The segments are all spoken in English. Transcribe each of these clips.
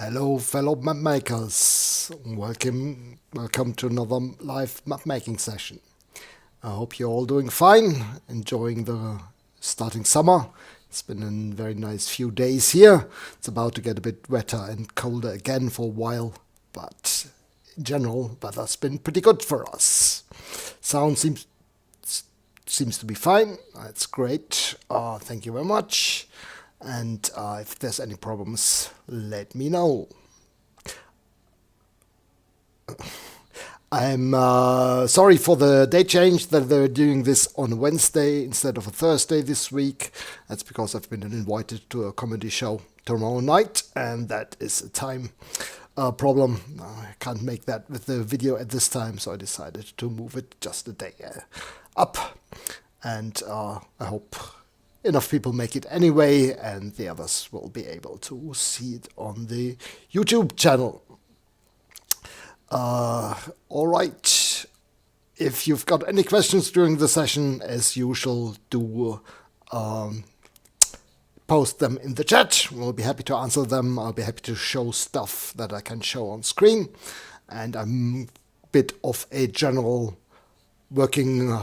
Hello, fellow map makers. Welcome to another live map making session. I hope you're all doing fine, enjoying the starting summer. It's been a very nice few days here. It's about to get a bit wetter and colder again for a while, but in general, weather's been pretty good for us. Sound seems to be fine. That's great. Thank you very much. And if there's any problems, let me know. I'm sorry for the date change that they're doing this on a Wednesday instead of a Thursday this week. That's because I've been invited to a comedy show tomorrow night, and that is a time problem. I can't make that with the video at this time, so I decided to move it just a day up. And I hope enough people make it anyway, and the others will be able to see it on the YouTube channel. All right. If you've got any questions during the session, as usual, do post them in the chat. We'll be happy to answer them. I'll be happy to show stuff that I can show on screen. And I'm a bit of a general working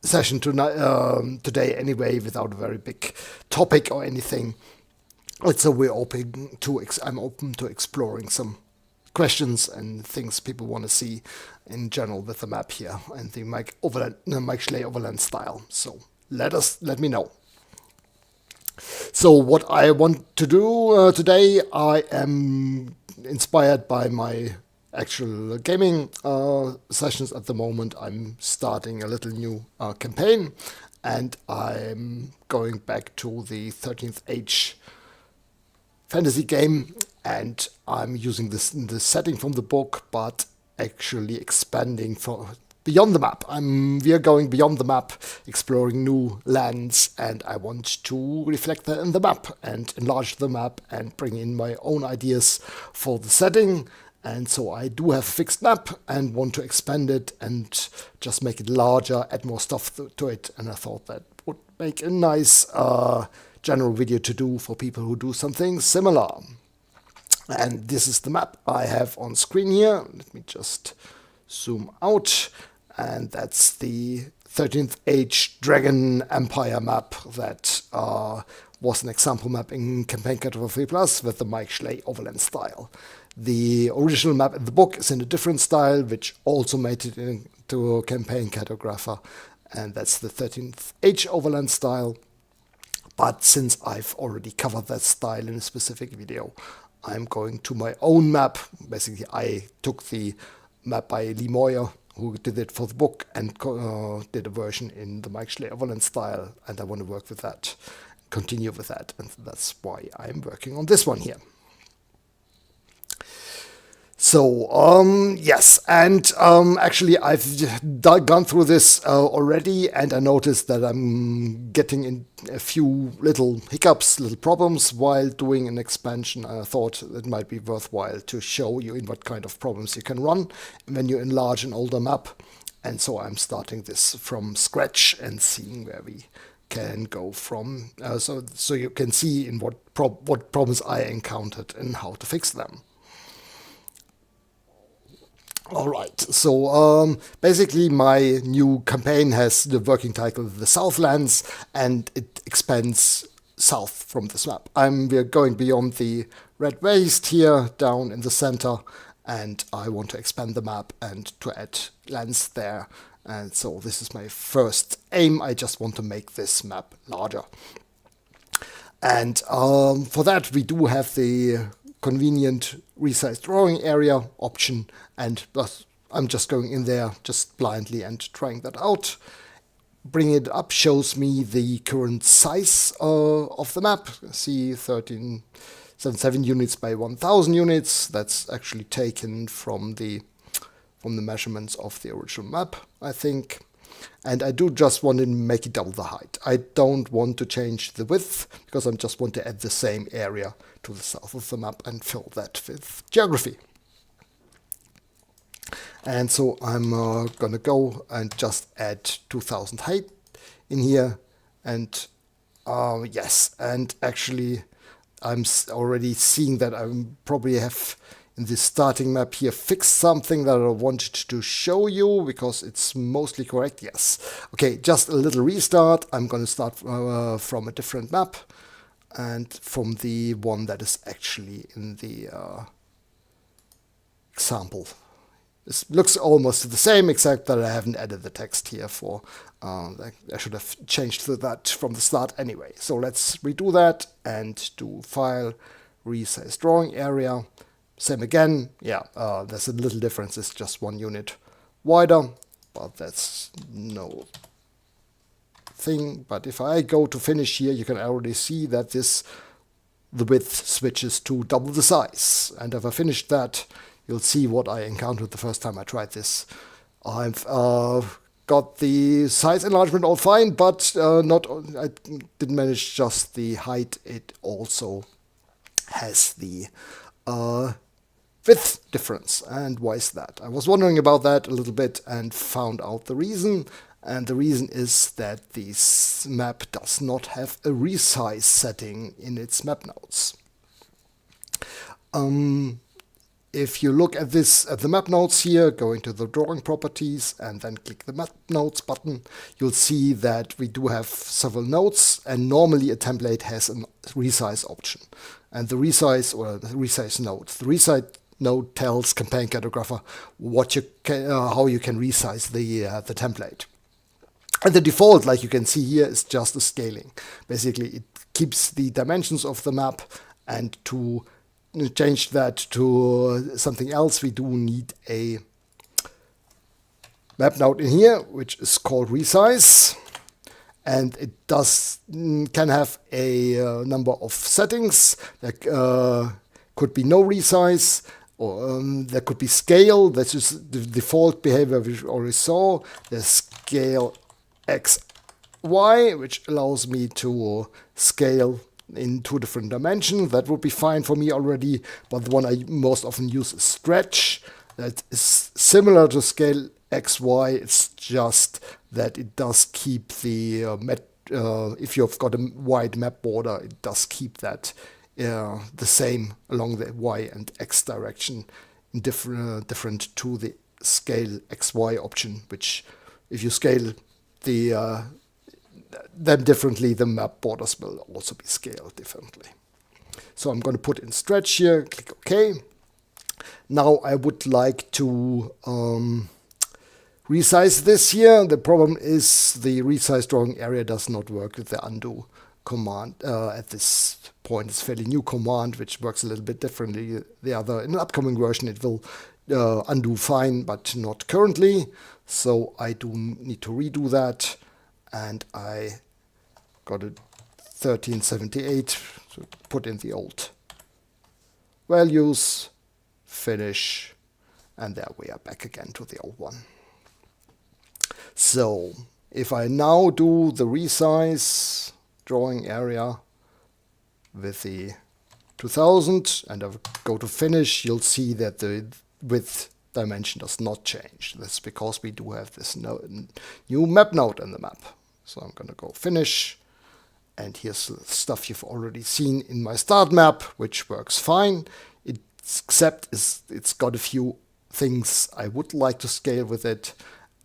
session today anyway, without a very big topic or anything. So I'm open to exploring some questions and things people want to see in general with the map here and the Mike Schley Overland style. So let me know. So what I want to do today, I am inspired by my actual gaming sessions at the moment. I'm starting a little new campaign, and I'm going back to the 13th Age fantasy game, and I'm using the setting from the book, but actually expanding beyond the map. We are going beyond the map, exploring new lands, and I want to reflect that in the map and enlarge the map and bring in my own ideas for the setting. And so I do have a fixed map and want to expand it and just make it larger, add more stuff to it. And I thought that would make a nice general video to do for people who do something similar. And this is the map I have on screen here. Let me just zoom out. And that's the 13th Age Dragon Empire map that was an example map in Campaign Cartographer 3 Plus with the Mike Schley Overland style. The original map in the book is in a different style, which also made it into a Campaign Cartographer, and that's the 13th Age Overland style. But since I've already covered that style in a specific video, I'm going to my own map. Basically, I took the map by Lee Moyer, who did it for the book, and did a version in the Mike Schley Overland style, and I want to work with that, continue with that, and that's why I'm working on this one here. So, yes, and actually I've gone through this already, and I noticed that I'm getting in a few little hiccups, little problems while doing an expansion. I thought it might be worthwhile to show you in what kind of problems you can run when you enlarge an older map. And so I'm starting this from scratch and seeing where we can go from, so you can see in what problems I encountered and how to fix them. All right, so basically my new campaign has the working title The Southlands, and it expands south from this map. We're going beyond the Red Waste here, down in the center, and I want to expand the map and to add lands there. And so this is my first aim. I just want to make this map larger. And for that we do have the convenient resize drawing area option, and I'm just going in there just blindly and trying that out. Bringing it up shows me the current size of the map. See, 1377 units by 1000 units. That's actually taken from the measurements of the original map, I think. And I do just want to make it double the height. I don't want to change the width, because I just want to add the same area to the south of the map and fill that with geography. And so I'm going to go and just add 2000 height in here. And yes, and actually I'm already seeing that I probably have in this starting map here fixed something that I wanted to show you because it's mostly correct. Yes. Okay, just a little restart. I'm going to start from a different map and from the one that is actually in the example. This looks almost the same, except that I haven't added the text here for, I should have changed that from the start anyway. So let's redo that and do File, Resize Drawing Area. Same again, yeah, there's a little difference, it's just 1 unit wider, but that's no thing. But if I go to finish here, you can already see that the width switches to double the size. And if I finished that, you'll see what I encountered the first time I tried this. I've got the size enlargement all fine, but I didn't manage just the height. It also has the width difference. And why is that? I was wondering about that a little bit and found out the reason. And the reason is that this map does not have a resize setting in its map nodes. If you look at the map nodes here, go into the drawing properties and then click the map nodes button, you'll see that we do have several nodes, and normally a template has a resize option. And the resize node tells Campaign Cartographer how you can resize the template. And the default, like you can see here, is just a scaling. Basically, it keeps the dimensions of the map, and to change that to something else, we do need a map node in here, which is called resize. And it can have a number of settings. There could be no resize, or there could be scale. That's just the default behavior we already saw. There's scale X, Y, which allows me to scale in 2 different dimensions. That would be fine for me already, but the one I most often use is stretch. That is similar to scale XY, it's just that it does keep the if you've got a wide map border, it does keep that the same along the Y and X direction, in different to the scale XY option, which if you scale them differently, the map borders will also be scaled differently. So I'm going to put in stretch here, click OK. Now I would like to resize this here. The problem is the resize drawing area does not work with the undo command. At this point, it's a fairly new command, which works a little bit differently. In an upcoming version, it will undo fine, but not currently. So I do need to redo that. And I got a 1378 to put in the old values, finish, and there we are back again to the old one. So if I now do the resize drawing area with the 2000 and I go to finish, you'll see that the width dimension does not change. That's because we do have this new map node in the map. So I'm going to go finish, and here's the stuff you've already seen in my start map, which works fine, except it's got a few things I would like to scale with it,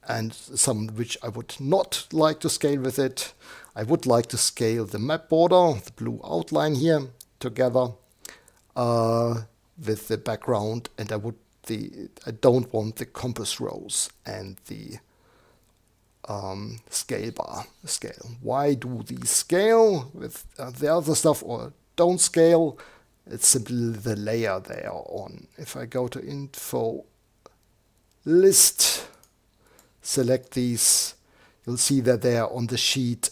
and some which I would not like to scale with it. I would like to scale the map border, the blue outline here, together with the background, and I don't want the compass rose and the scale bar scale. Why do these scale with the other stuff or don't scale? It's simply the layer they are on. If I go to info list, select these, you'll see that they are on the sheet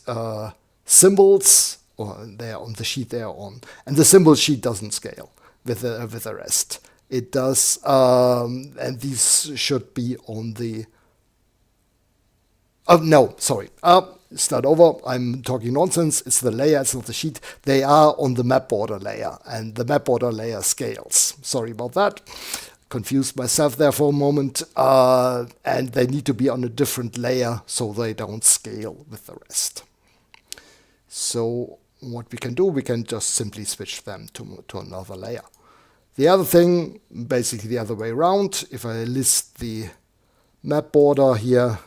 symbols, or they are on the sheet they are on. And the symbol sheet doesn't scale with the rest. It does, and these should be on the no, sorry. Start over. I'm talking nonsense. It's the layer, it's not the sheet. They are on the map border layer, and the map border layer scales. Sorry about that. Confused myself there for a moment. And they need to be on a different layer so they don't scale with the rest. So what we can do, we can just simply switch them to another layer. The other thing, basically the other way around, if I list the map border here,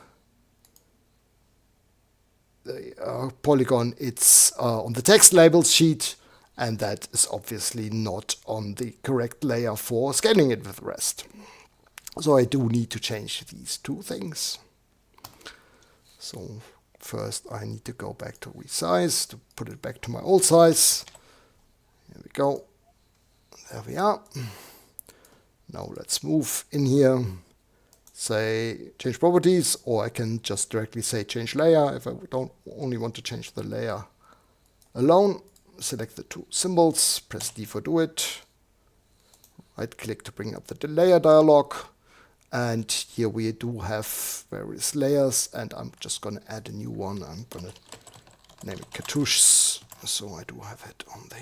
the polygon, it's on the text labels sheet, and that is obviously not on the correct layer for scaling it with the rest. So I do need to change these two things. So first I need to go back to resize to put it back to my old size. Here we go. There we are. Now let's move in here, say change properties, or I can just directly say change layer if I don't only want to change the layer alone. Select the two symbols, press D for do it, right click to bring up the layer dialog, and here we do have various layers, and I'm just going to add a new one. I'm going to name it cartouches, so I do have it on the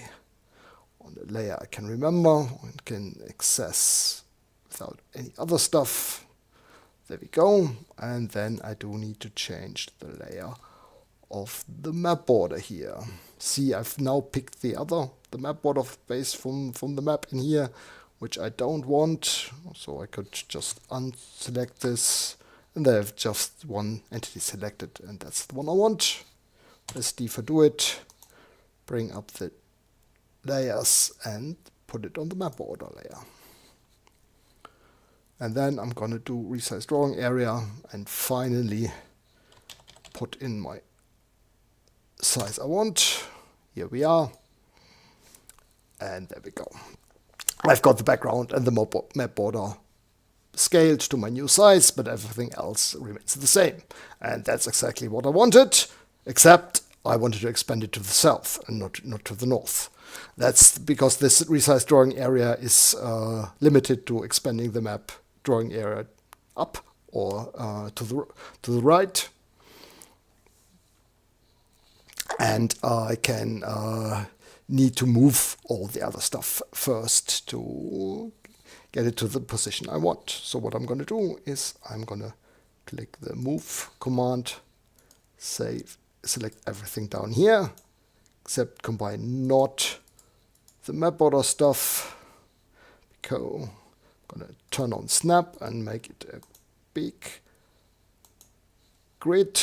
layer I can remember and can access without any other stuff. There we go. And then I do need to change the layer of the map border here. See, I've now picked the map border base from the map in here, which I don't want. So I could just unselect this, and I have just one entity selected, and that's the one I want. Press D for do it, bring up the layers and put it on the map border layer. And then I'm going to do resize drawing area and finally put in my size I want. Here we are. And there we go. I've got the background and the map border scaled to my new size, but everything else remains the same. And that's exactly what I wanted, except I wanted to expand it to the south and not to the north. That's because this resize drawing area is limited to expanding the map drawing area up or to the right. And I can need to move all the other stuff first to get it to the position I want. So what I'm going to do is I'm going to click the move command, select everything down here, except combine not the map border stuff. I'm going to turn on snap and make it a big grid.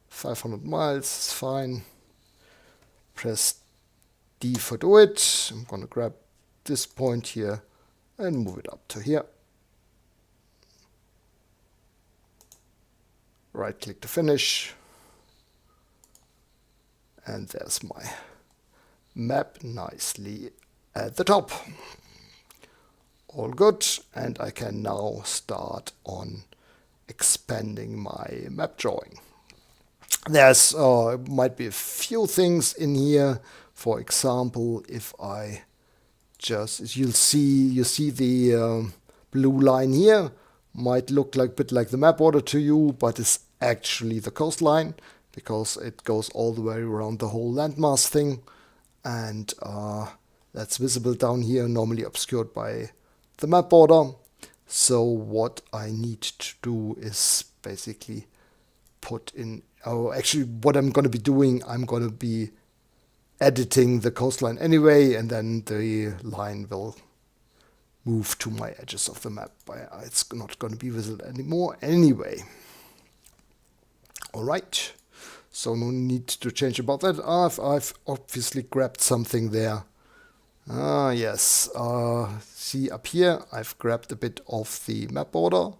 500 miles is fine. Press D for do it. I'm going to grab this point here and move it up to here. Right click to finish. And there's my map nicely at the top. All good, and I can now start on expanding my map drawing. There's might be a few things in here. For example, if I just, you see the blue line here, might look like a bit like the map border to you, but it's actually the coastline, because it goes all the way around the whole landmass thing, and that's visible down here, normally obscured by the map border. So what I need to do is basically put in, actually what I'm going to be doing, I'm going to be editing the coastline anyway, and then the line will move to my edges of the map. It's not going to be visible anymore anyway. Alright, so no need to change about that. I've obviously grabbed something there. Yes, see up here, I've grabbed a bit of the map border,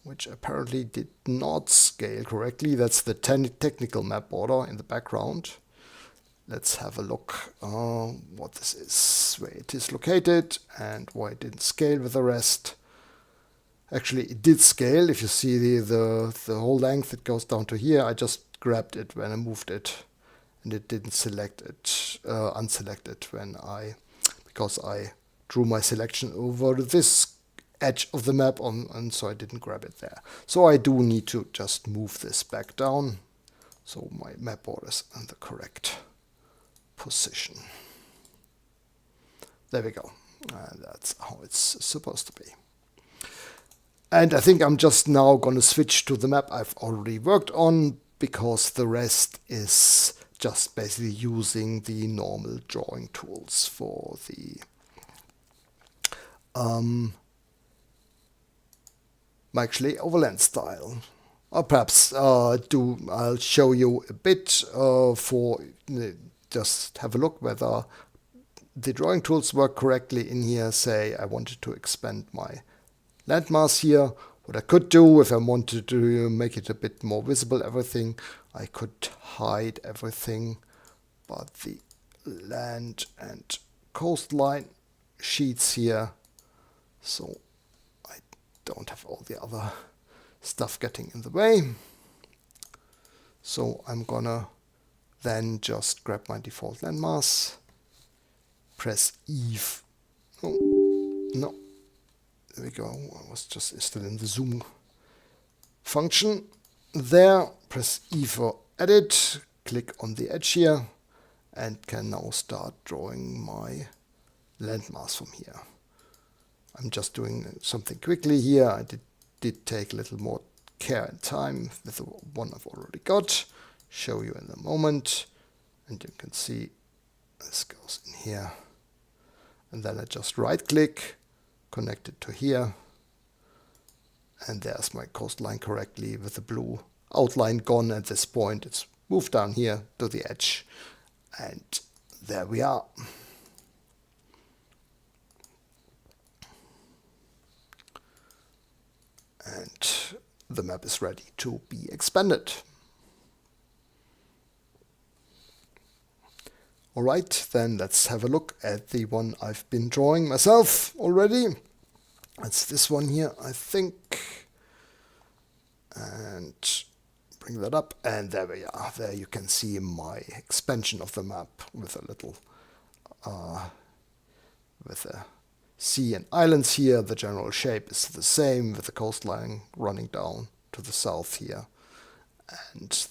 which apparently did not scale correctly. That's the technical map border in the background. Let's have a look what this is, where it is located, and why it didn't scale with the rest. Actually, it did scale. If you see the whole length, it goes down to here. I just grabbed it when I moved it, and it didn't select it, unselect it because I drew my selection over this edge of the map and so I didn't grab it there. So I do need to just move this back down so my map border is in the correct position. There we go. And that's how it's supposed to be. And I think I'm just now going to switch to the map I've already worked on, because the rest is just basically using the normal drawing tools for the Mike overland style. Or perhaps I'll show you a bit for just have a look whether the drawing tools work correctly in here. Say I wanted to expand my landmass here. What I could do if I wanted to make it a bit more visible, everything, I could hide everything but the land and coastline sheets here, so I don't have all the other stuff getting in the way. So I'm gonna then just grab my default landmass, press E. Oh, no. There we go. I was just still in the zoom function. There, press E for edit, click on the edge here, and can now start drawing my landmass from here. I'm just doing something quickly here. I did take a little more care and time with the one I've already got. Show you in a moment. And you can see this goes in here. And then I just right click, connect it to here, and there's my coastline correctly with the blue outline gone at this point. It's moved down here to the edge, and there we are. And the map is ready to be expanded. Alright, then let's have a look at the one I've been drawing myself already. It's this one here, I think. And bring that up, and there we are. There you can see my expansion of the map with a little, with a sea and islands here. The general shape is the same with the coastline running down to the south here. And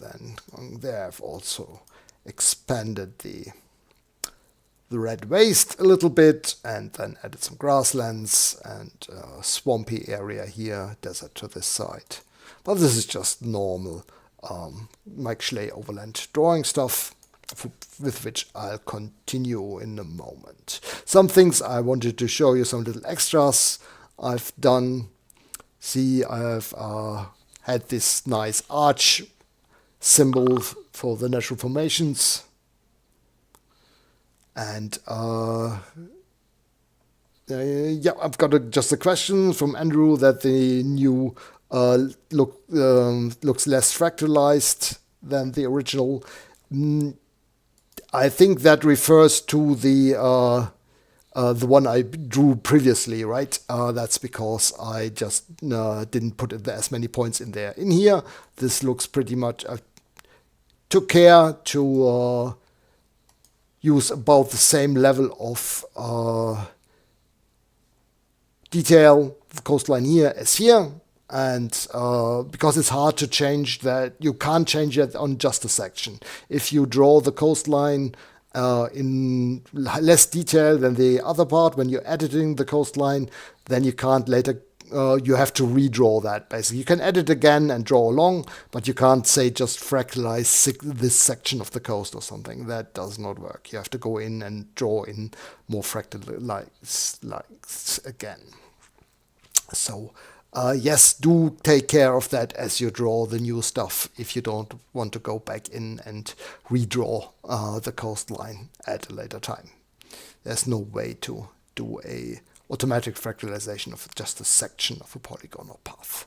then on there I've also expanded the red waste a little bit, and then added some grasslands and swampy area here, desert to this side. But this is just normal Mike Schley overland drawing stuff, with which I'll continue in a moment. Some things I wanted to show you, some little extras I've done. See, I've had this nice arch symbol for the natural formations, and yeah, I've got just a question from Andrew that the new looks less fractalized than the original. I think that refers to the one I drew previously, right? That's because I just didn't put as many points in there. In here, this looks pretty much, I took care to use about the same level of detail, the coastline here as here. And because it's hard to change that, you can't change it on just a section. If you draw the coastline in less detail than the other part, when you're editing the coastline, then you can't later, you have to redraw that basically. You can edit again and draw along, but you can't say just fractalize this section of the coast or something. That does not work. You have to go in and draw in more fractal lines again. So yes, do take care of that as you draw the new stuff if you don't want to go back in and redraw the coastline at a later time. There's no way to do a automatic fractalization of just a section of a polygon or path.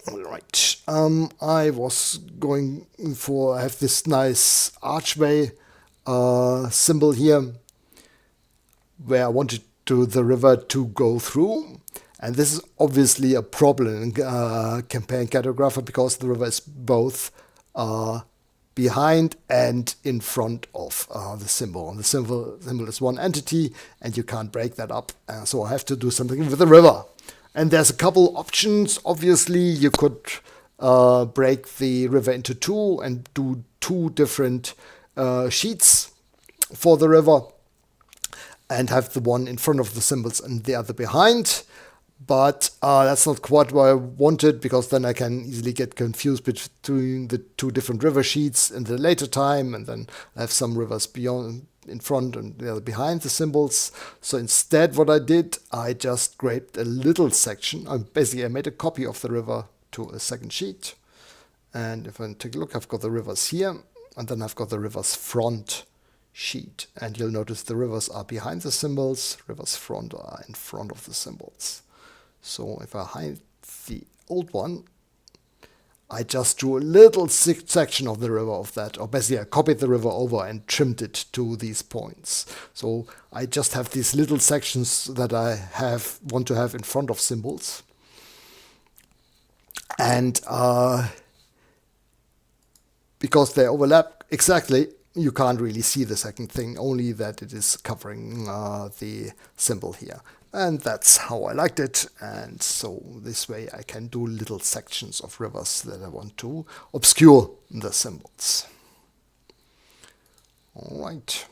Alright, I was going for, I have this nice archway symbol here where I wanted the river to go through, and this is obviously a problem in Campaign Cartographer because the river is both behind and in front of the symbol. And the symbol is one entity, and you can't break that up. So I have to do something with the river. And there's a couple options. Obviously, you could break the river into two and do two different sheets for the river, and have the one in front of the symbols and the other behind. But that's not quite what I wanted, because then I can easily get confused between the two different river sheets in the later time, and then I have some rivers beyond, in front, and the other behind the symbols. So instead, what I did, I just scraped a little section. Basically, I made a copy of the river to a second sheet. And if I take a look, I've got the rivers here, and then I've got the rivers front sheet. And you'll notice the rivers are behind the symbols, rivers front are in front of the symbols. So if I hide the old one, I just drew a little section of the river of that, or basically I copied the river over and trimmed it to these points. So I just have these little sections that I want to have in front of symbols. And because they overlap exactly, you can't really see the second thing, only that it is covering the symbol here. And that's how I liked it. And so this way I can do little sections of rivers that I want to obscure the symbols. All right.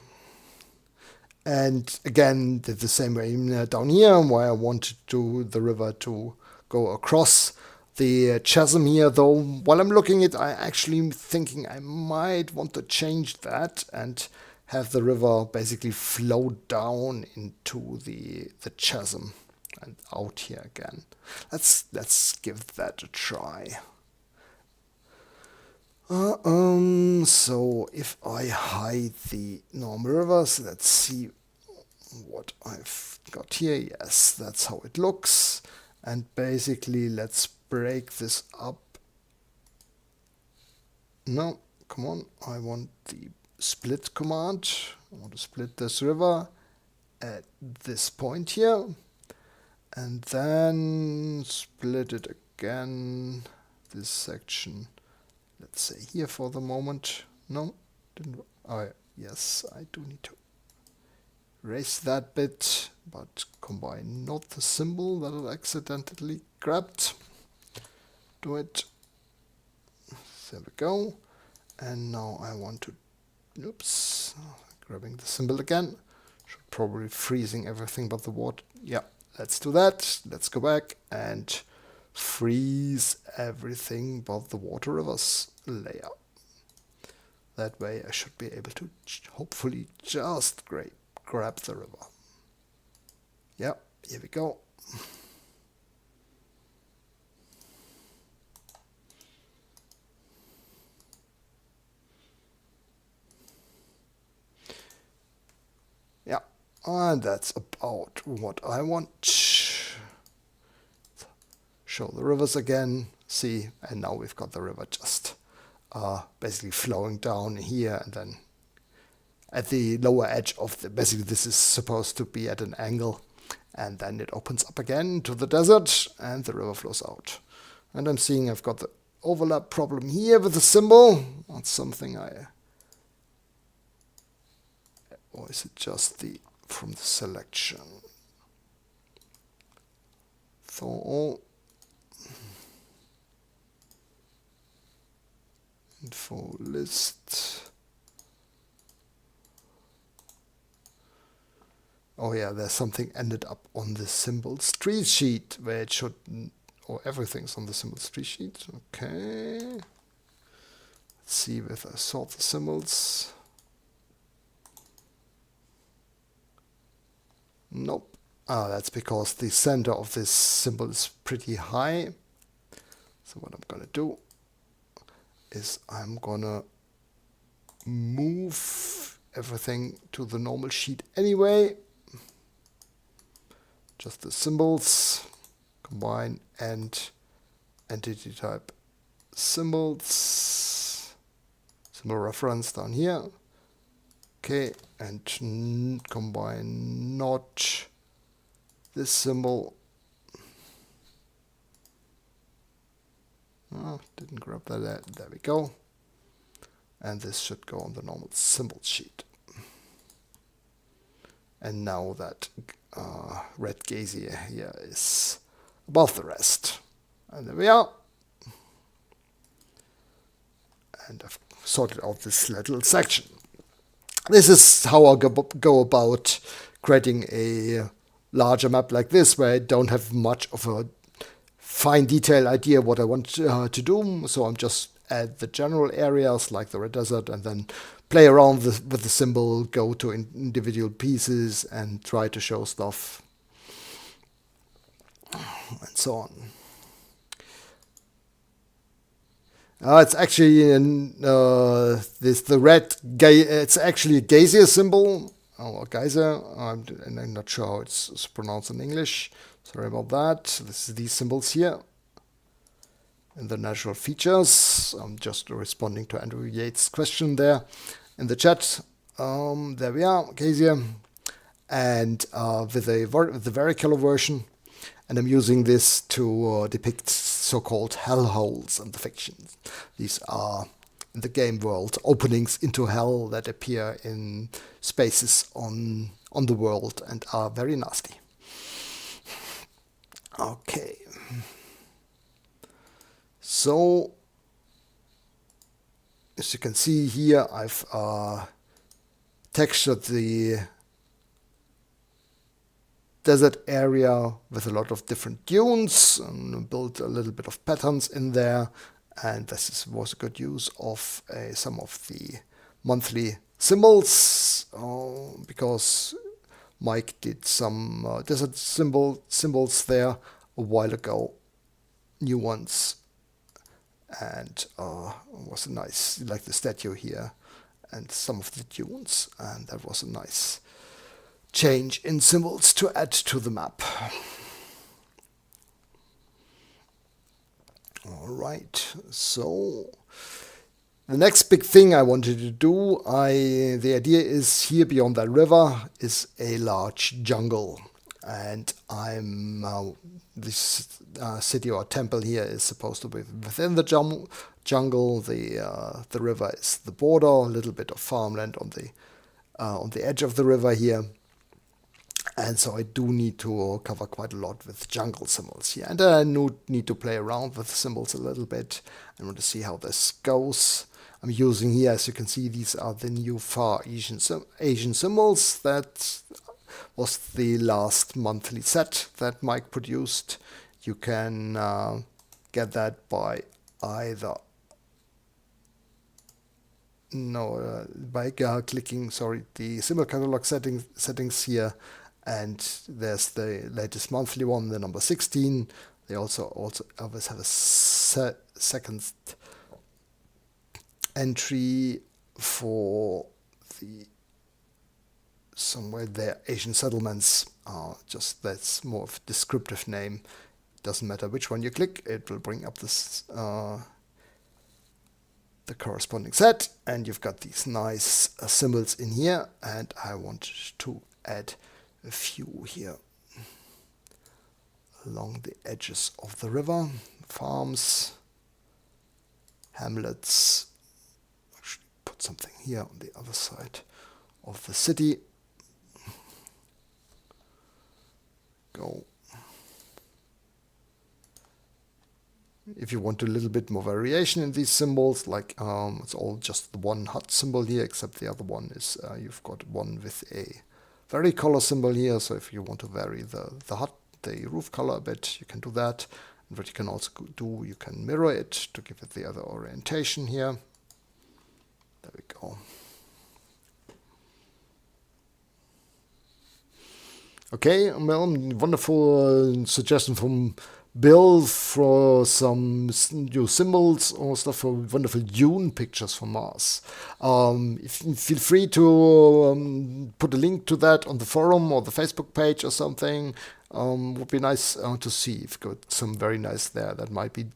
And again, did the same way down here, where I wanted the river to go across the chasm here. Though while I'm looking at it, I actually thinking I might want to change that and have the river basically flow down into the chasm and out here again. Let's give that a try. So if I hide the normal rivers, let's see what I've got here. Yes, that's how it looks. And basically, let's break this up. No, come on, I want the split command. I want to split this river at this point here, and then split it again, this section, let's say here for the moment. No, didn't. Oh, yes, I do need to erase that bit, but combine not the symbol that I accidentally grabbed. Do it. There we go. And now I want to, oops, grabbing the symbol again. Should probably freezing everything but the water. Yeah, let's do that. Let's go back and freeze everything but the water rivers layer. That way I should be able to hopefully just grab the river. Yeah, here we go. Yeah, and that's about what I want. Show the rivers again. See, and now we've got the river just basically flowing down here, and then at the lower edge of the, basically this is supposed to be at an angle, and then it opens up again to the desert and the river flows out. And I'm seeing I've got the overlap problem here with the symbol. That's something or is it just from the selection? So info list. Oh yeah, there's something ended up on the symbols tree sheet where it should, or everything's on the symbols tree sheet. Okay. Let's see if I sort the symbols. Nope. That's because the center of this symbol is pretty high. So what I'm gonna do is I'm gonna move everything to the normal sheet anyway. Just the symbols, combine and entity type symbols, symbol reference down here. Okay, and combine not this symbol. Oh, didn't grab that. There we go. And this should go on the normal symbol sheet. And now that red gazier here is above the rest. And there we are. And I've sorted out this little section. This is how I go about creating a larger map like this, where I don't have much of a fine detail idea what I want to do. So I'm just at the general areas like the red desert, and then play around with the symbol, go to individual pieces and try to show stuff and so on. It's actually the red. It's actually a geyser symbol, or geyser. I'm not sure how it's pronounced in English. Sorry about that. This is these symbols here in the natural features. I'm just responding to Andrew Yates' question there in the chat. There we are, geyser, and with the varicolour version. And I'm using this to depict so-called hellholes in the fiction. These are, in the game world, openings into hell that appear in spaces on the world and are very nasty. Okay. So, as you can see here, I've textured the desert area with a lot of different dunes and built a little bit of patterns in there, and this was a good use of some of the monthly symbols because Mike did some desert symbols there a while ago, new ones, and was nice, like the statue here and some of the dunes, and that was a nice change in symbols to add to the map. All right, so the next big thing I wanted to do, the idea is here beyond that river is a large jungle, and this city or temple here is supposed to be within the jungle. The river is the border, a little bit of farmland on the edge of the river here. And so I do need to cover quite a lot with jungle symbols here. And I need to play around with the symbols a little bit. I want to see how this goes. I'm using here, as you can see, these are the new Far Asian symbols. That was the last monthly set that Mike produced. You can get that by either by clicking the symbol catalog settings here, and there's the latest monthly one, the number 16. They also always have a second entry for the somewhere there Asian settlements. Just that's more of a descriptive name. Doesn't matter which one you click, it will bring up this the corresponding set, and you've got these nice symbols in here, and I wanted to add a few here along the edges of the river, farms, hamlets. Actually put something here on the other side of the city. Go. If you want a little bit more variation in these symbols, like it's all just the one hut symbol here, except the other one is you've got one with a varicolour symbol here. So if you want to vary the roof color a bit, you can do that. And what you can also do, you can mirror it to give it the other orientation here. There we go. Okay, well, wonderful suggestion from Bill for some new symbols or stuff for wonderful dune pictures from Mars. Feel free to put a link to that on the forum or the Facebook page or something. Would be nice to see if you've got some very nice there. That might be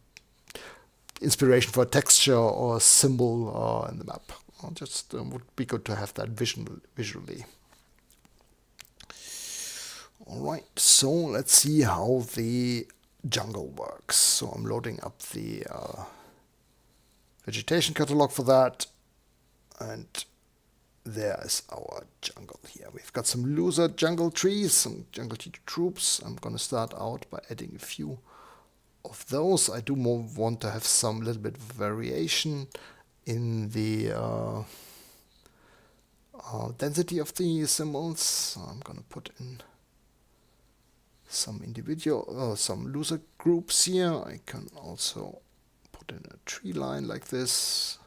inspiration for a texture or a symbol in the map. Just would be good to have that visually. Alright, so let's see how the jungle works. So I'm loading up the vegetation catalog for that, and there is our jungle here. We've got some looser jungle trees, some jungle troops. I'm gonna start out by adding a few of those. I do want to have some little bit of variation in the density of the symbols. So I'm gonna put in some individual, some looser groups here. I can also put in a tree line like this,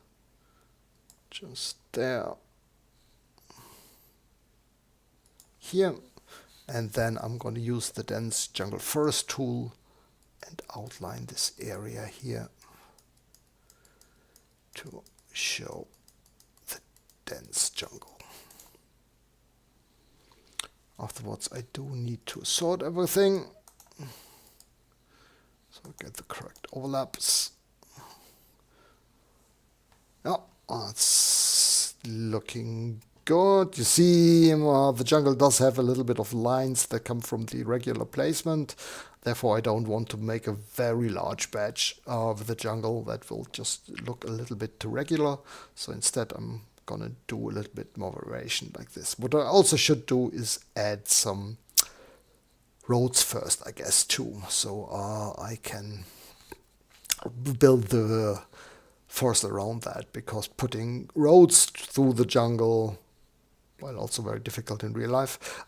just there, here, and then I'm going to use the dense jungle forest tool and outline this area here to show the dense jungle. Afterwards, I do need to sort everything, so I get the correct overlaps. Yeah, it's looking good. You see, the jungle does have a little bit of lines that come from the regular placement. Therefore, I don't want to make a very large patch of the jungle. That will just look a little bit too regular. So instead, I'm gonna do a little bit more variation like this. What I also should do is add some roads first, I guess, too. So I can build the forest around that, because putting roads through the jungle, while also very difficult in real life,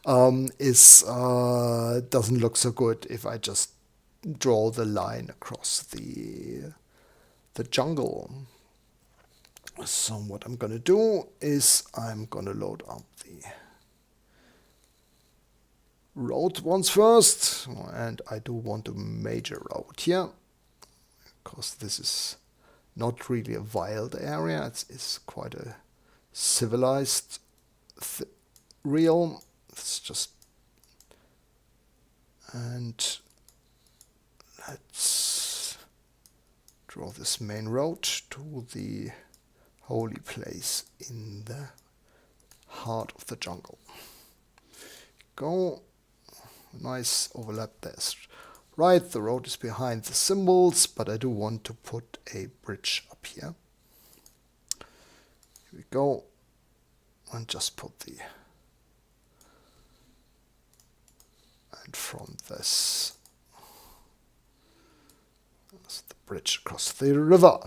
is doesn't look so good if I just draw the line across the jungle. So what I'm gonna do is I'm gonna load up the road ones first, and I do want a major road here, because this is not really a wild area. It's quite a civilized realm. It's just, and let's draw this main road to the holy place in the heart of the jungle. Go, nice overlap there. Right, the road is behind the symbols, but I do want to put a bridge up here. Here we go, and just put the, and from this, that's the bridge across the river.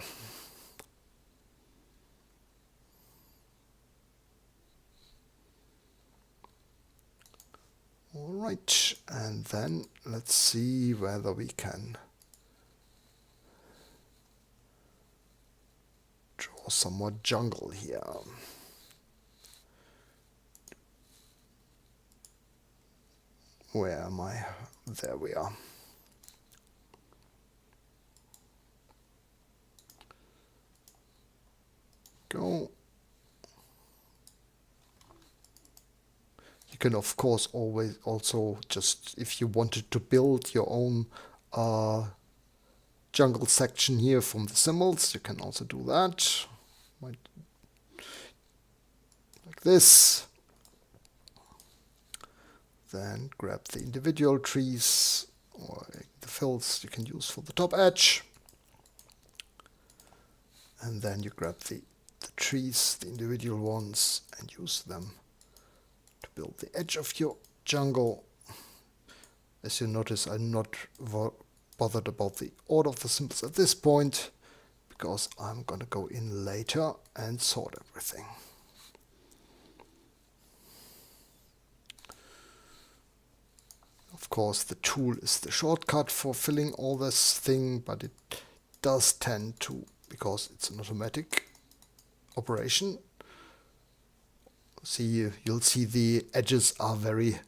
Alright, and then let's see whether we can draw some more jungle here. Where am I? There we are. Go. You can of course always also just, if you wanted to build your own jungle section here from the symbols, you can also do that. Like this. Then grab the individual trees, or the fills you can use for the top edge. And then you grab the trees, the individual ones, and use them to build the edge of your jungle. As you notice, I'm not bothered about the order of the symbols at this point, because I'm gonna go in later and sort everything. Of course, the tool is the shortcut for filling all this thing, but it does tend to, because it's an automatic operation. See, you'll see the edges are very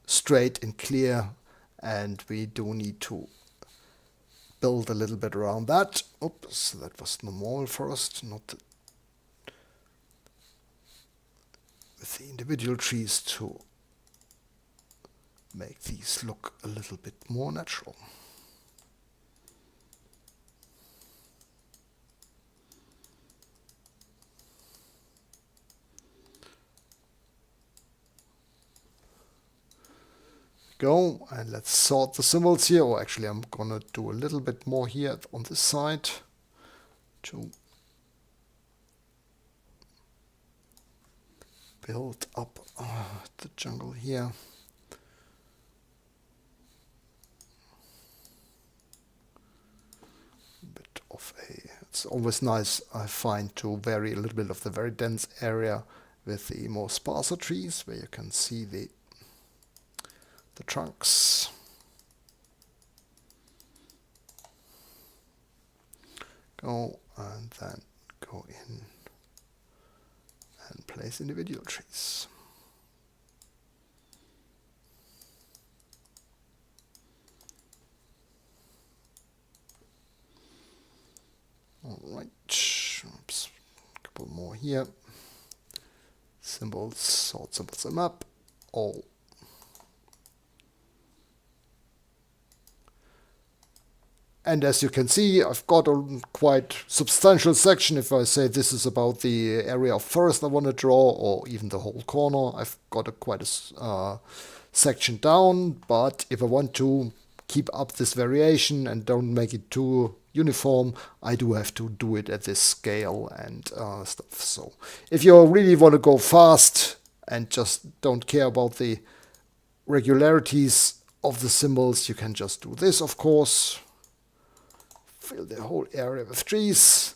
straight and clear, and we do need to build a little bit around that. Oops, that was the normal forest, not the, with the individual trees, to make these look a little bit more natural. Go, and let's sort the symbols here, or actually I'm gonna do a little bit more here on this side to build up the jungle here. Bit of a, it's always nice, I find, to vary a little bit of the very dense area with the more sparser trees, where you can see the trunks. go, and then go in and place individual trees. Alright, oops, a couple more here. Symbols, sort symbols them up, all. And as you can see, I've got a quite substantial section. If I say this is about the area of forest I want to draw, or even the whole corner, I've got quite a section down. But if I want to keep up this variation and don't make it too uniform, I do have to do it at this scale and stuff. So if you really want to go fast and just don't care about the regularities of the symbols, you can just do this, of course. Fill the whole area with trees,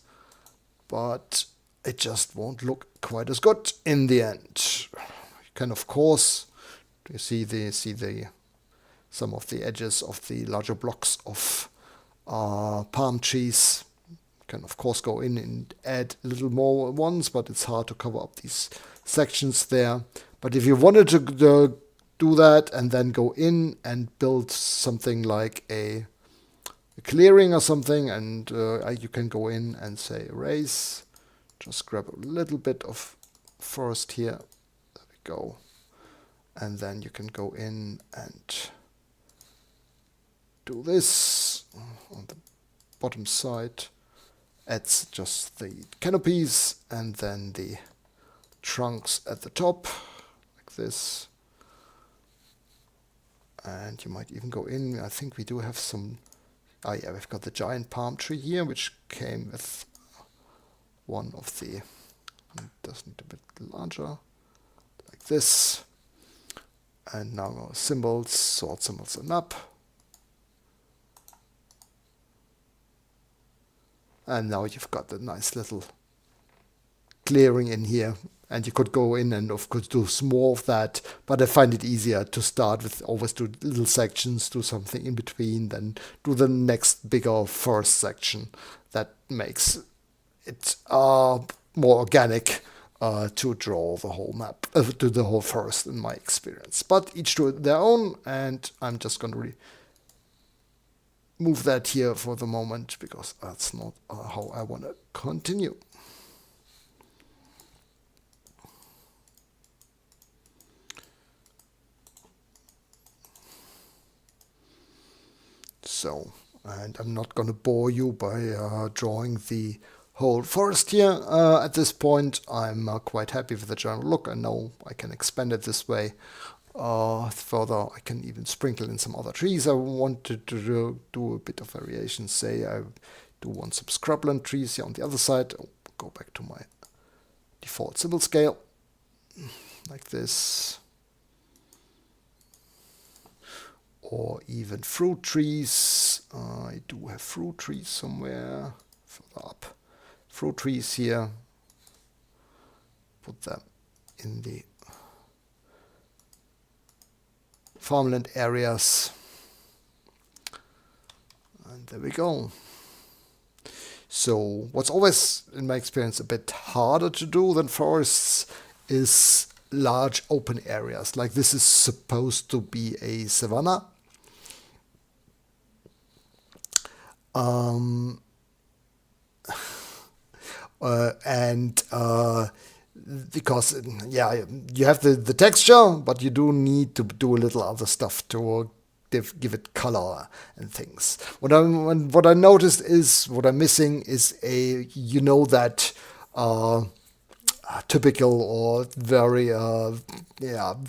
but it just won't look quite as good in the end. You can, of course, you see some of the edges of the larger blocks of palm trees. You can, of course, go in and add a little more ones, but it's hard to cover up these sections there. But if you wanted to do that and then go in and build something like a clearing or something, and you can go in and say erase, just grab a little bit of forest here, there we go, and then you can go in and do this on the bottom side, adds just the canopies and then the trunks at the top like this, and you might even go in, I think we do have some. Oh yeah, we've got the giant palm tree here, which came with one of the, does need a bit larger, like this. And now our symbols, sort symbols and up. And now you've got the nice little clearing in here. And you could go in and of course do some more of that, but I find it easier to start with, always do little sections, do something in between, then do the next bigger first section. That makes it more organic to draw the whole map, to the whole forest in my experience. But each do their own, and I'm just going to move that here for the moment, because that's not how I want to continue. So, and I'm not going to bore you by drawing the whole forest here. At this point, I'm quite happy with the general look. I know I can expand it this way. Further, I can even sprinkle in some other trees. I wanted to do a bit of variation. Say I do want some scrubland trees here on the other side. I'll go back to my default symbol scale, like this. Or even fruit trees. I do have fruit trees somewhere further up. Fruit trees here. Put them in the farmland areas. And there we go. So what's always, in my experience, a bit harder to do than forests is large open areas. Like this is supposed to be a savanna. Because yeah, you have the texture, but you do need to do a little other stuff to give it color and things. What I noticed is what I'm missing is that typical or very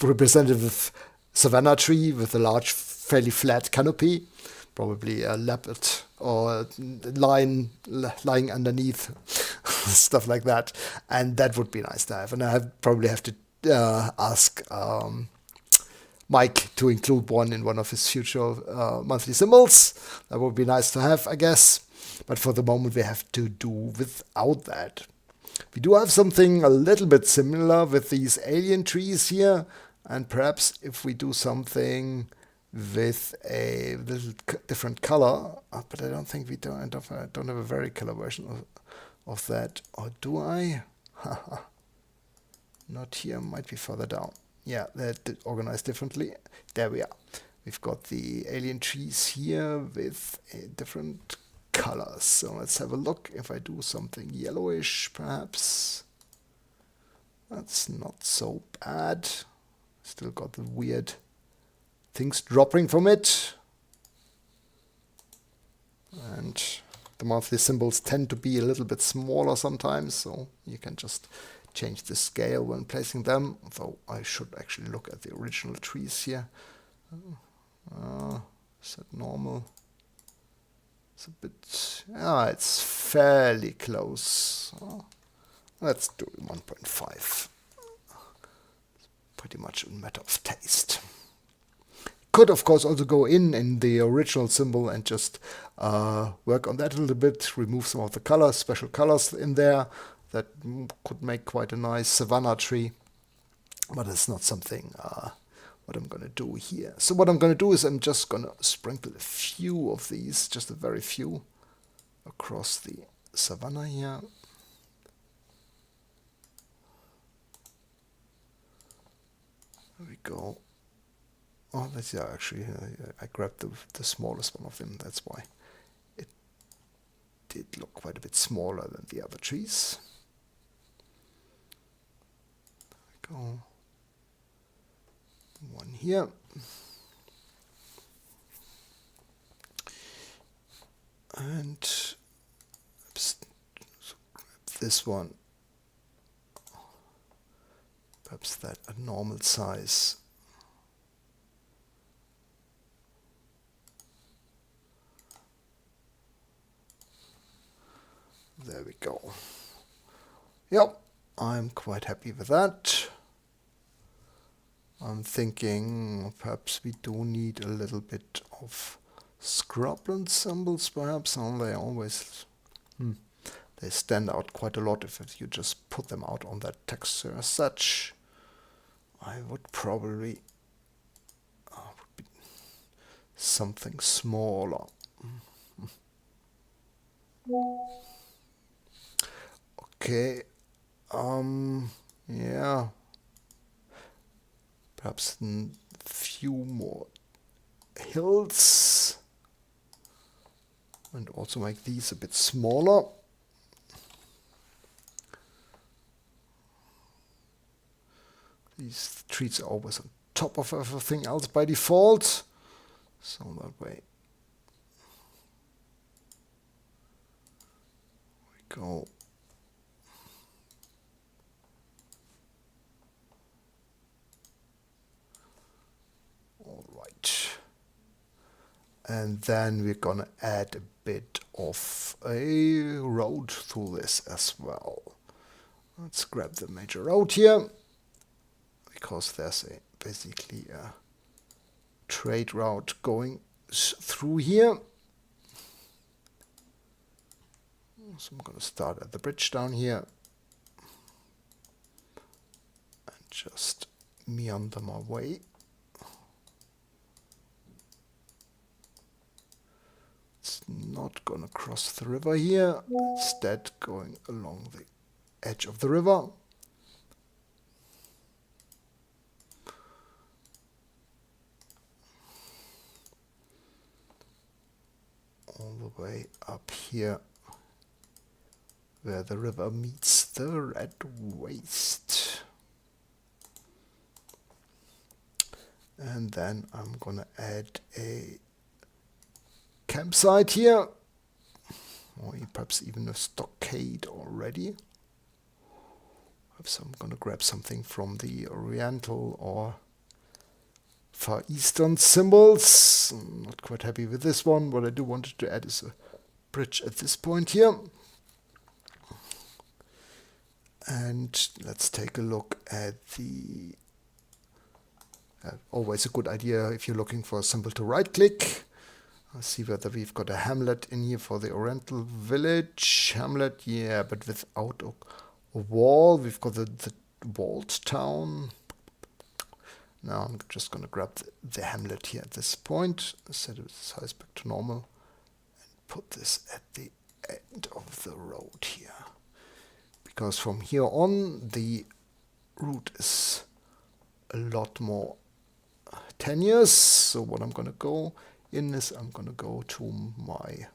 representative savanna tree with a large, fairly flat canopy. Probably a leopard or lion lying underneath, stuff like that. And that would be nice to have. And I probably have to ask Mike to include one in one of his future monthly symbols. That would be nice to have, I guess. But for the moment, we have to do without that. We do have something a little bit similar with these alien trees here. And perhaps if we do something with a little different color, but I don't think I don't have a very color version of that, or do I? Not here, might be further down. Yeah, they're organized differently. There we are. We've got the alien trees here with different colors. So let's have a look. If I do something yellowish, perhaps. That's not so bad. Still got the weird things dropping from it. And the monthly symbols tend to be a little bit smaller sometimes, so you can just change the scale when placing them. Though I should actually look at the original trees here. Is that normal? It's a bit... it's fairly close. Let's do 1.5. Pretty much a matter of taste. Could, of course, also go in the original symbol and just work on that a little bit, remove some of the colors, special colors in there. That could make quite a nice savanna tree. But it's not something what I'm going to do here. So what I'm going to do is I'm just going to sprinkle a few of these, just a very few, across the savanna here. There we go. Oh, that's actually, I grabbed the smallest one of them. That's why it did look quite a bit smaller than the other trees. There we go. One here. And this one. Perhaps that a normal size. There we go. Yep, I'm quite happy with that. I'm thinking perhaps we do need a little bit of scrubland symbols, perhaps. They always they stand out quite a lot if you just put them out on that texture as such. I would probably would be something smaller. Okay. Yeah. Perhaps a few more hills. And also make these a bit smaller. These trees are always on top of everything else by default. So that way we go. And then we're gonna add a bit of a road through this as well. Let's grab the major road here, because there's basically a trade route going through here. So I'm gonna start at the bridge down here and just meander my way. Not gonna cross the river here, instead going along the edge of the river. All the way up here where the river meets the red waste. And then I'm gonna add a campsite here, or perhaps even a stockade already. Perhaps I'm going to grab something from the Oriental or Far Eastern symbols. I'm not quite happy with this one. What I do want to add is a bridge at this point here. And let's take a look at the... always a good idea if you're looking for a symbol to right-click. Let's see whether we've got a hamlet in here for the Oriental village. Hamlet, yeah, but without a wall. We've got the walled town. Now I'm just going to grab the hamlet here at this point, set the size back to normal, and put this at the end of the road here. Because from here on, the route is a lot more tenuous. So what I'm going to go in is I'm going to go to my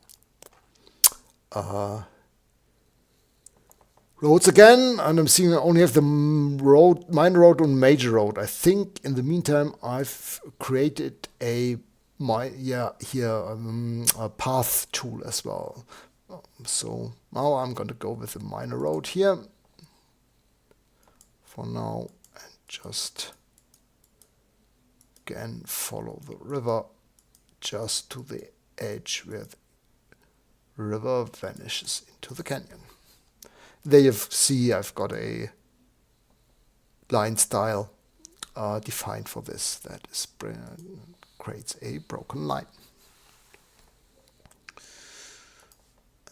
roads again, and I'm seeing I only have the minor road and major road. I think in the meantime I've created a path tool as well. So now I'm going to go with the minor road here for now, and just again follow the river just to the edge where the river vanishes into the canyon. There you see I've got a line style defined for this that is creates a broken line.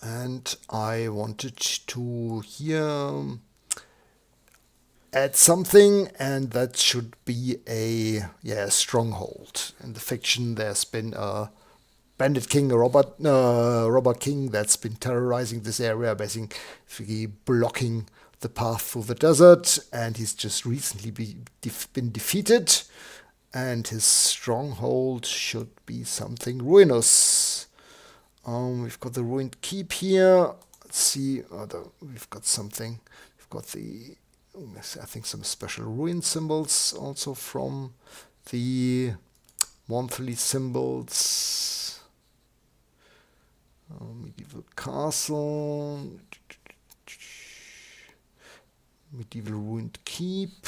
And I wanted to here add something, and that should be a stronghold. In the fiction there's been a Bandit King, a robber king that's been terrorizing this area, basically blocking the path through the desert, and he's just recently been defeated, and his stronghold should be something ruinous. We've got the ruined keep here. Let's see, we've got something. We've got I think some special ruin symbols also from the monthly symbols. Medieval castle, medieval ruined keep,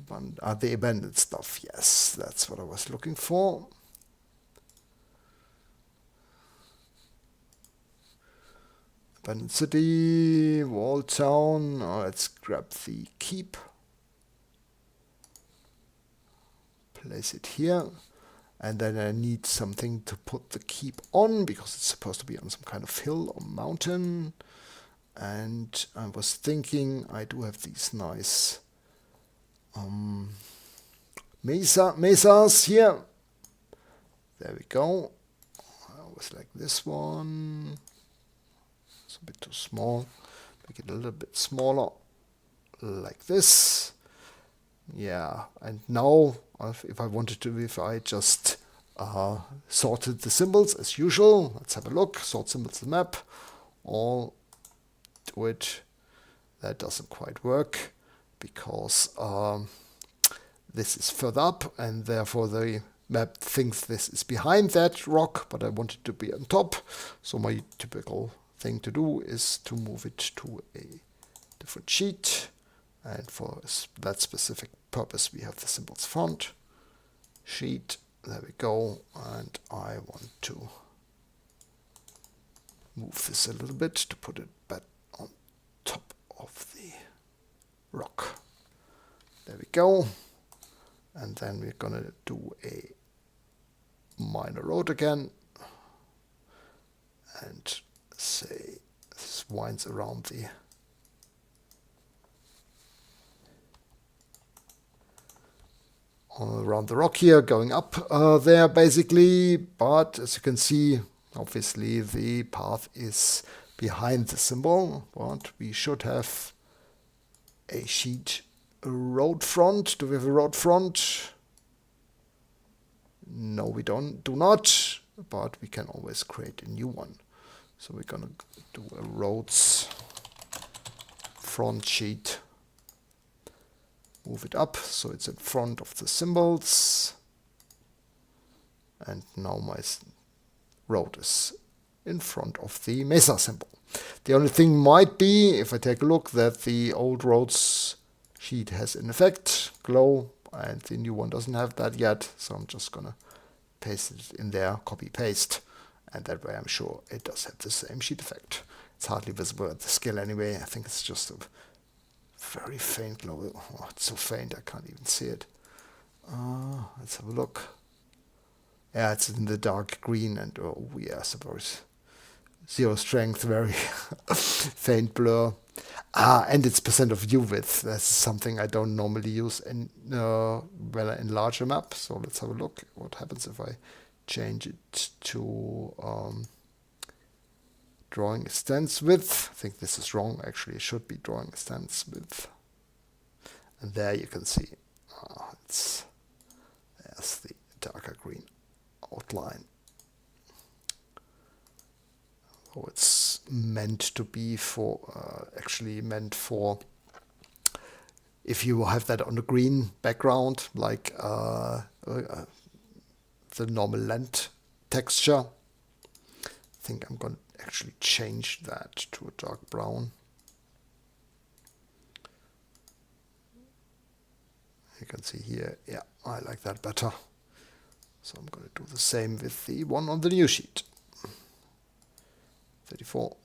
the abandoned stuff. Yes, that's what I was looking for. Abandoned city, wall town. Let's grab the keep. Place it here, and then I need something to put the keep on, because it's supposed to be on some kind of hill or mountain. And I was thinking I do have these nice mesas here. There we go. I always like this one. It's a bit too small. Make it a little bit smaller, like this. Yeah, and now if I just sorted the symbols as usual, let's have a look. Sort symbols the map. All do it. That doesn't quite work because this is further up, and therefore the map thinks this is behind that rock, but I want it to be on top. So my typical thing to do is to move it to a different sheet. And for that specific purpose, we have the symbols font sheet. There we go. And I want to move this a little bit to put it back on top of the rock. There we go. And then we're going to do a minor road again. And say this winds around the rock here, going up there basically. But as you can see, obviously the path is behind the symbol, but we should have a sheet, a road front. Do we have a road front? No, we do not, but we can always create a new one. So we're gonna do a roads front sheet. Move it up so it's in front of the symbols. And now my road is in front of the mesa symbol. The only thing might be, if I take a look, that the old roads sheet has in effect glow, and the new one doesn't have that yet. So I'm just gonna paste it in there, copy paste, and that way I'm sure it does have the same sheet effect. It's hardly visible at the scale anyway. I think it's just a very faint glow. Oh, it's so faint I can't even see it. Let's have a look. Yeah, it's in the dark green, and oh yeah, I suppose zero strength, very faint blur. And it's percent of view width. That's something I don't normally use when I enlarge a map. So let's have a look. What happens if I change it to drawing extents width? I think this is wrong. Actually, it should be drawing extents width. And there you can see there's the darker green outline. Oh, it's meant to be for, actually meant for, if you have that on a green background, like the normal land texture. I think I'm going to actually change that to a dark brown. You can see here, yeah, I like that better. So I'm going to do the same with the one on the new sheet. 34.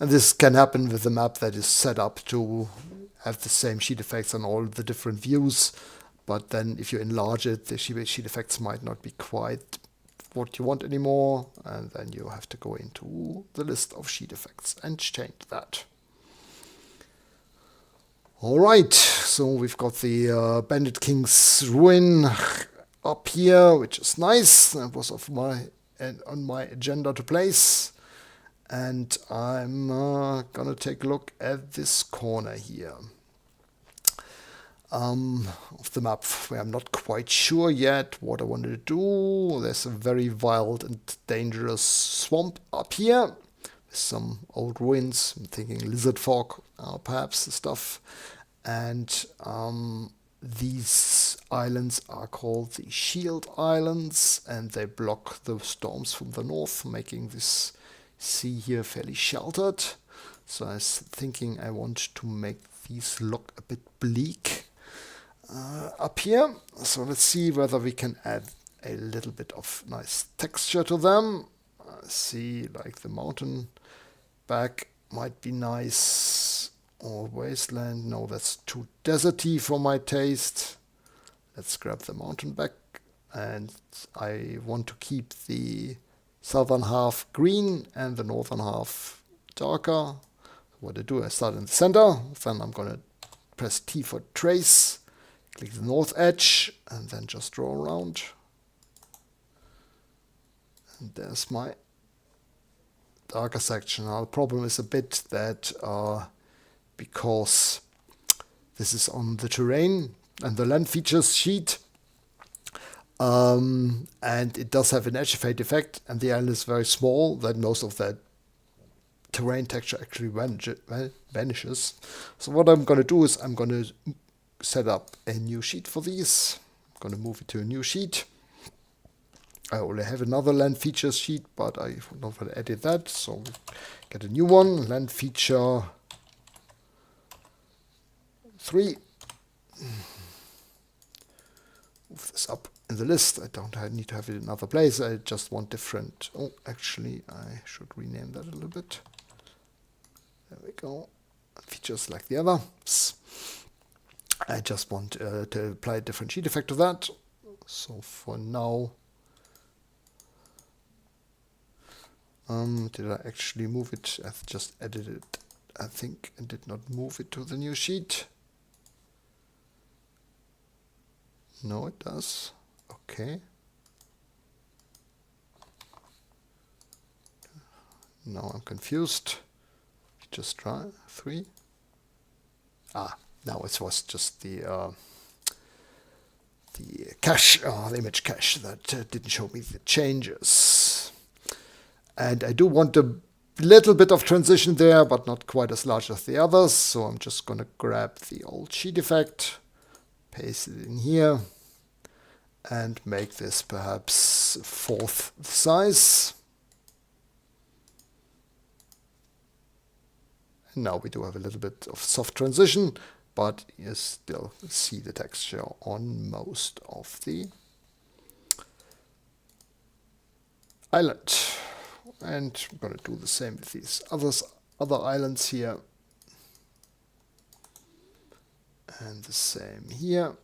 And this can happen with a map that is set up to have the same sheet effects on all the different views. But then if you enlarge it, the sheet effects might not be quite what you want anymore. And then you have to go into the list of sheet effects and change that. All right, so we've got the Bandit King's Ruin up here, which is nice. That was on my agenda to place. And I'm gonna take a look at this corner here of the map, where I'm not quite sure yet what I wanted to do. There's a very wild and dangerous swamp up here with some old ruins. I'm thinking lizard folk, perhaps, the stuff. And these islands are called the Shield Islands, and they block the storms from the north, making this sea here fairly sheltered. So I was thinking I want to make these look a bit bleak up here. So let's see whether we can add a little bit of nice texture to them. See, like the mountain back might be nice, or wasteland. No, that's too deserty for my taste. Let's grab the mountain back, and I want to keep the southern half green and the northern half darker. What I do, I start in the center, then I'm going to press T for trace, click the north edge, and then just draw around. And there's my darker section. Now the problem is a bit that because this is on the terrain and the land features sheet, and it does have an edge fade effect, and the island is very small, that most of that terrain texture actually vanishes. So what I'm going to do is I'm going to set up a new sheet for these. I'm going to move it to a new sheet. I already have another land features sheet, but I don't want to edit that, so get a new one, land feature 3. Move this up in the list. I need to have it in another place. I just want different. Oh, actually, I should rename that a little bit. There we go. Features like the others. I just want to apply a different sheet effect to that. So for now, did I actually move it? I've just edited it, I think, and did not move it to the new sheet. No, it does. Okay. Now I'm confused. Just try 3. Now it was just the cache, the image cache that didn't show me the changes. And I do want a little bit of transition there, but not quite as large as the others. So I'm just going to grab the old sheet effect, paste it in here, and make this perhaps 1/4 the size. And now we do have a little bit of soft transition, but you still see the texture on most of the island. And I'm going to do the same with these other islands here. And the same here.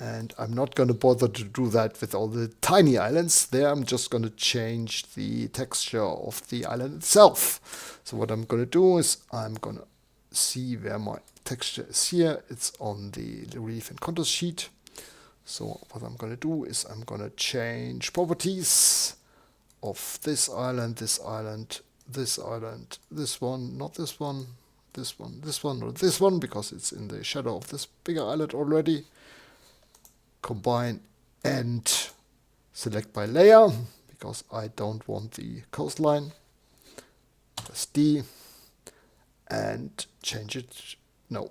And I'm not going to bother to do that with all the tiny islands. There I'm just going to change the texture of the island itself. So what I'm going to do is I'm going to see where my texture is here. It's on the relief and contour sheet. So what I'm going to do is I'm going to change properties of this island, this island, this island, this one, not this one, this one, this one, or this one, because it's in the shadow of this bigger island already. Combine and select by layer, because I don't want the coastline. Press D and change it. No.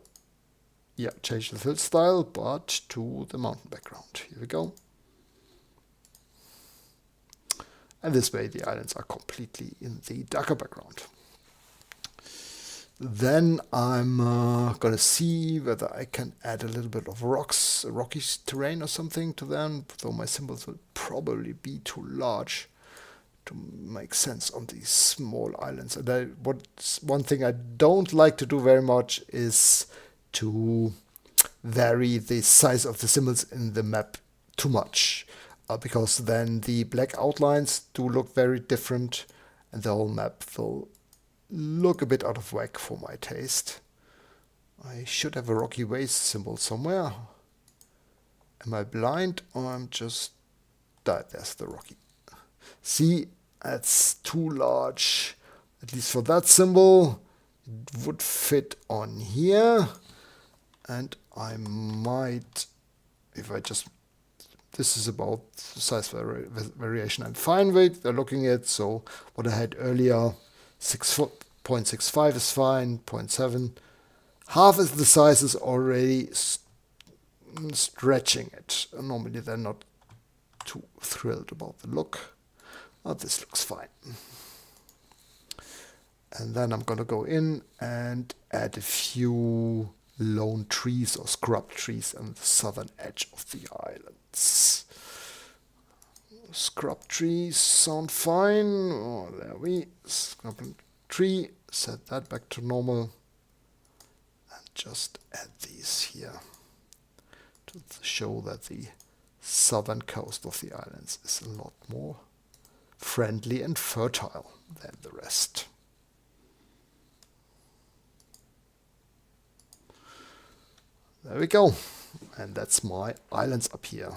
Yeah, change the fill style, but to the mountain background. Here we go. And this way the islands are completely in the darker background. Then I'm going to see whether I can add a little bit of rocks, rocky terrain or something to them, though my symbols will probably be too large to make sense on these small islands. And one thing I don't like to do very much is to vary the size of the symbols in the map too much, because then the black outlines do look very different and the whole map will look a bit out of whack for my taste. I should have a rocky waste symbol somewhere. Am I blind or I'm just... There's the rocky. See, that's too large. At least for that symbol. It would fit on here. And I might, if I just... This is about size variation I'm fine with. They're looking at, so what I had earlier, 0.65 is fine, 0.7. Half is the size is already stretching it. Normally they're not too thrilled about the look. Oh, this looks fine. And then I'm going to go in and add a few lone trees or scrub trees on the southern edge of the islands. Scrub trees sound fine. Oh, there we scrub tree. Set that back to normal. And just add these here to show that the southern coast of the islands is a lot more friendly and fertile than the rest. There we go. And that's my islands up here.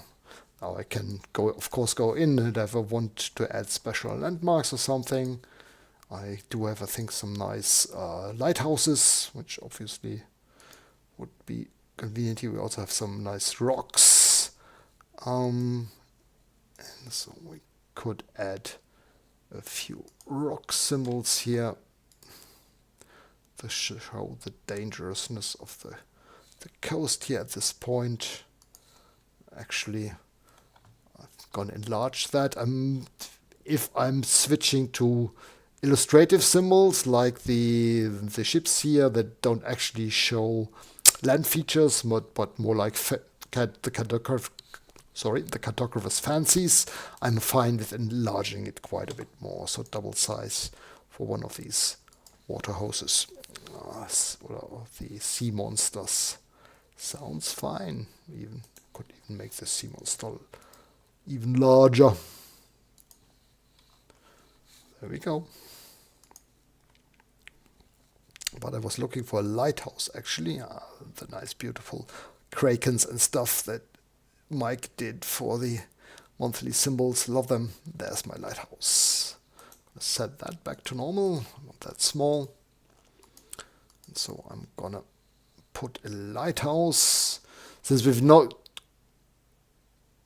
Now I can go, of course, go in and if I want to add special landmarks or something. I do have, I think, some nice lighthouses, which obviously would be convenient. Here we also have some nice rocks. And so we could add a few rock symbols here to show the dangerousness of the coast here at this point. Actually, I'm going to enlarge that. If I'm switching to illustrative symbols like the ships here that don't actually show land features, but more like the cartographer's fancies, I'm fine with enlarging it quite a bit more. So double size for one of these water hoses or the sea monsters. Sounds fine. Could even make the sea monster even larger. There we go. But I was looking for a lighthouse, actually. The nice, beautiful krakens and stuff that Mike did for the monthly symbols. Love them. There's my lighthouse. Set that back to normal. Not that small. And so I'm gonna put a lighthouse. Since we've not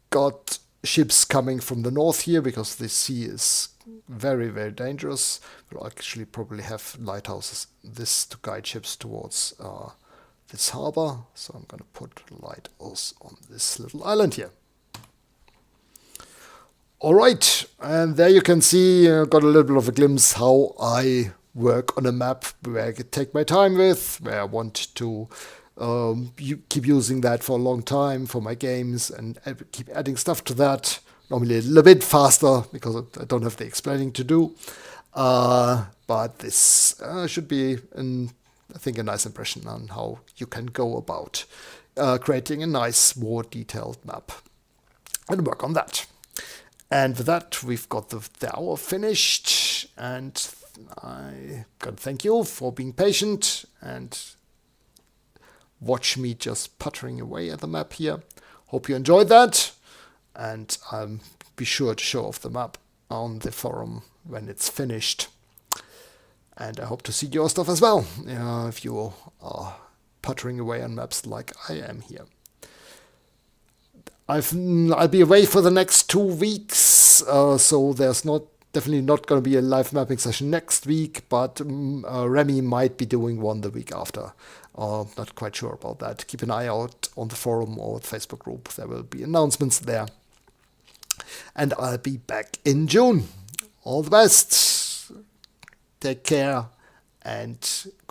got ships coming from the north here, because the sea is very, very dangerous, we'll actually probably have lighthouses this to guide ships towards this harbor. So I'm going to put lighthouse on this little island here. All right, and there you can see, got a little bit of a glimpse how I work on a map where I could take my time with, where I want to keep using that for a long time for my games and keep adding stuff to that. Normally a little bit faster because I don't have the explaining to do. But this should be, I think, a nice impression on how you can go about creating a nice, more detailed map and work on that. And with that, we've got the hour finished, and I gotta thank you for being patient and watch me just puttering away at the map here. Hope you enjoyed that, and be sure to show off the map on the forum when it's finished. And I hope to see your stuff as well, if you are puttering away on maps like I am here. I'll be away for the next 2 weeks, so there's definitely not going to be a live mapping session next week, but Remy might be doing one the week after. Not quite sure about that. Keep an eye out on the forum or the Facebook group. There will be announcements there. And I'll be back in June. All the best. Take care and good